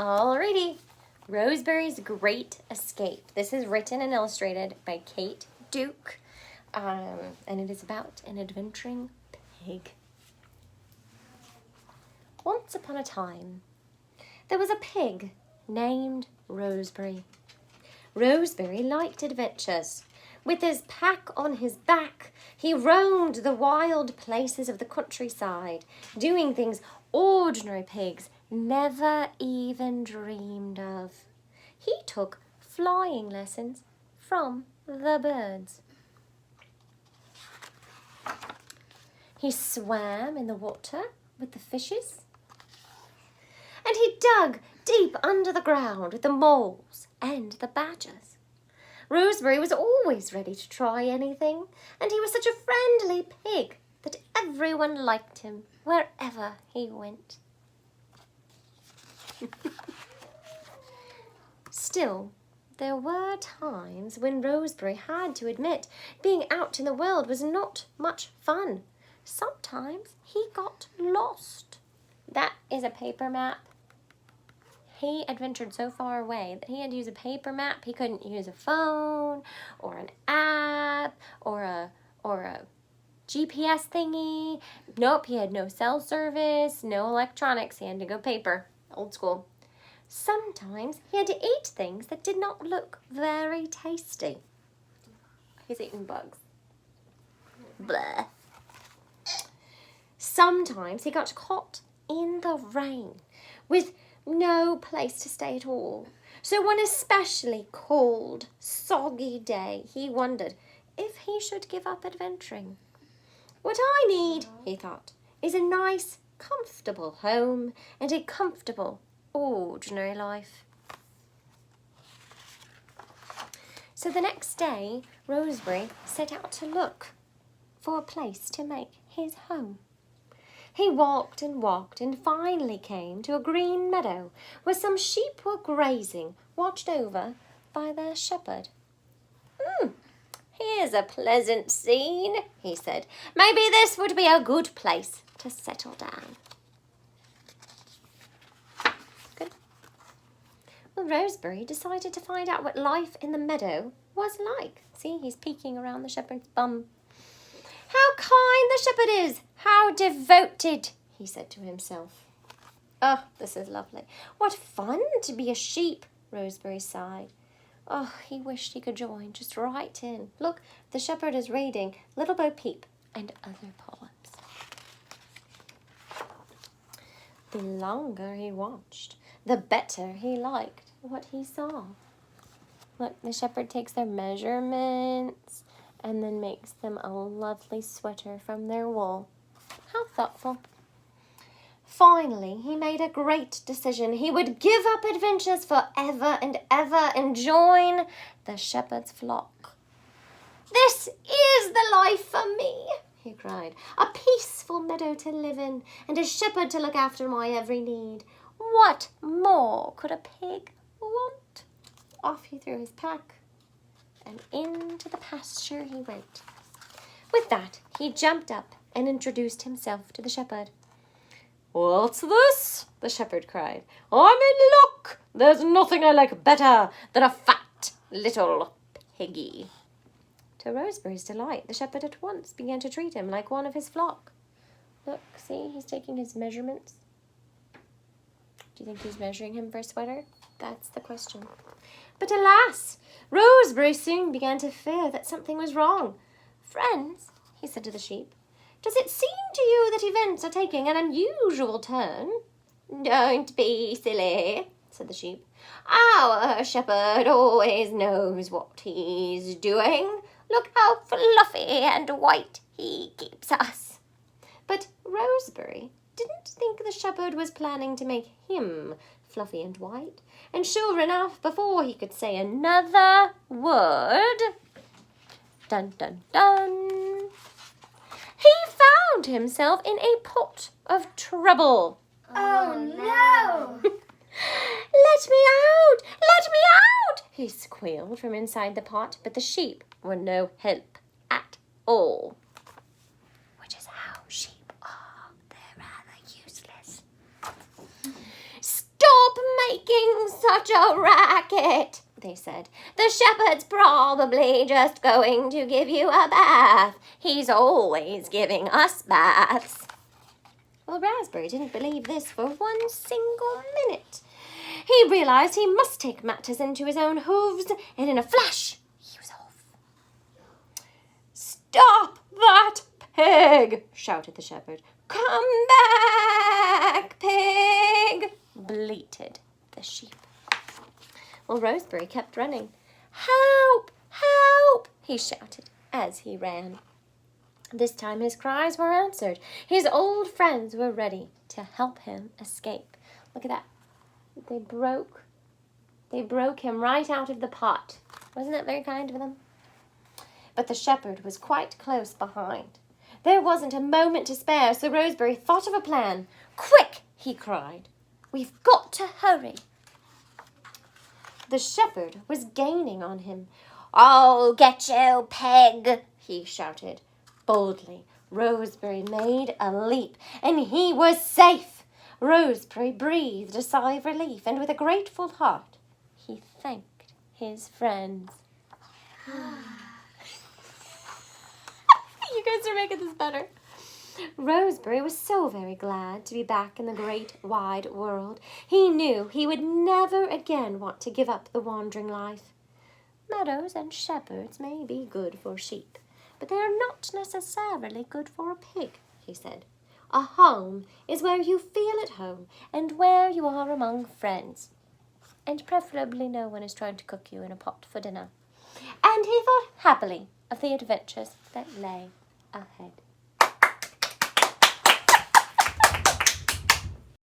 Alrighty, Roseberry's Great Escape. This is written and illustrated by Kate Duke, and it is about an adventuring pig. Once upon a time, there was a pig named Roseberry. Roseberry liked adventures. With his pack on his back, he roamed the wild places of the countryside, doing things ordinary pigs never even dreamed of. He took flying lessons from the birds. He swam in the water with the fishes, and he dug deep under the ground with the moles and the badgers. Roseberry was always ready to try anything, and he was such a friendly pig that everyone liked him wherever he went. Still, there were times when Roseberry had to admit being out in the world was not much fun. Sometimes he got lost. That is a paper map. He adventured so far away that he had to use a paper map. He couldn't use a phone or an app or a GPS thingy. Nope, he had no cell service, no electronics. He had to go paper, old school. Sometimes he had to eat things that did not look very tasty. He's eating bugs. Bleh. Sometimes he got caught in the rain with no place to stay at all. So one especially cold, soggy day, he wondered if he should give up adventuring. What I need, he thought, is a nice, comfortable home and a comfortable, ordinary life. So the next day, Roseberry set out to look for a place to make his home. He walked and finally came to a green meadow where some sheep were grazing, watched over by their shepherd. Here's a pleasant scene, he said. Maybe this would be a good place to settle down. Good. Well, Roseberry decided to find out what life in the meadow was like. See, he's peeking around the shepherd's bum. How kind the shepherd is! How devoted, he said to himself. Oh, this is lovely. What fun to be a sheep, Roseberry sighed. Oh, he wished he could join, just right in. Look, the shepherd is reading Little Bo Peep and other poems. The longer he watched, the better he liked what he saw. Look, the shepherd takes their measurements and then makes them a lovely sweater from their wool. How thoughtful. Finally, he made a great decision. He would give up adventures forever and ever and join the shepherd's flock. This is the life for me, he cried. A peaceful meadow to live in and a shepherd to look after my every need. What more could a pig want? Off he threw his pack, and into the pasture he went. With that, he jumped up and introduced himself to the shepherd. What's this? The shepherd cried. I'm in luck. There's nothing I like better than a fat little piggy. To Roseberry's delight, the shepherd at once began to treat him like one of his flock. Look, see, he's taking his measurements. Do you think he's measuring him for a sweater? That's the question. But alas, Roseberry soon began to fear that something was wrong. Friends, he said to the sheep, does it seem to you that events are taking an unusual turn? Don't be silly, said the sheep. Our shepherd always knows what he's doing. Look how fluffy and white he keeps us. But Roseberry didn't think the shepherd was planning to make him fluffy and white, and sure enough, before he could say another word, dun dun dun, he found himself in a pot of trouble. Oh no! Let me out! Let me out! He squealed from inside the pot, but the sheep were no help at all. Which is how sheep are. They're rather useless. Stop making such a racket?" they said. "The shepherd's probably just going to give you a bath. He's always giving us baths." Well, Raspberry didn't believe this for one single minute. He realized he must take matters into his own hooves, and in a flash, he was off. "Stop that pig!" shouted the shepherd. "Come back, pig!" bleated the sheep. Well, Roseberry kept running. "Help! Help!" he shouted as he ran. This time his cries were answered. His old friends were ready to help him escape. Look at that. They broke him right out of the pot. Wasn't that very kind of them? But the shepherd was quite close behind. There wasn't a moment to spare, so Roseberry thought of a plan. "Quick!" he cried. "We've got to hurry." The shepherd was gaining on him. "I'll get you, pig!" he shouted. Boldly, Roseberry made a leap, and he was safe. Roseberry breathed a sigh of relief, and with a grateful heart, he thanked his friends. You guys are making this better. Roseberry was so very glad to be back in the great wide world. He knew he would never again want to give up the wandering life. Meadows and shepherds may be good for sheep, but they are not necessarily good for a pig, he said. A home is where you feel at home and where you are among friends. And preferably no one is trying to cook you in a pot for dinner. And he thought happily of the adventures that lay ahead.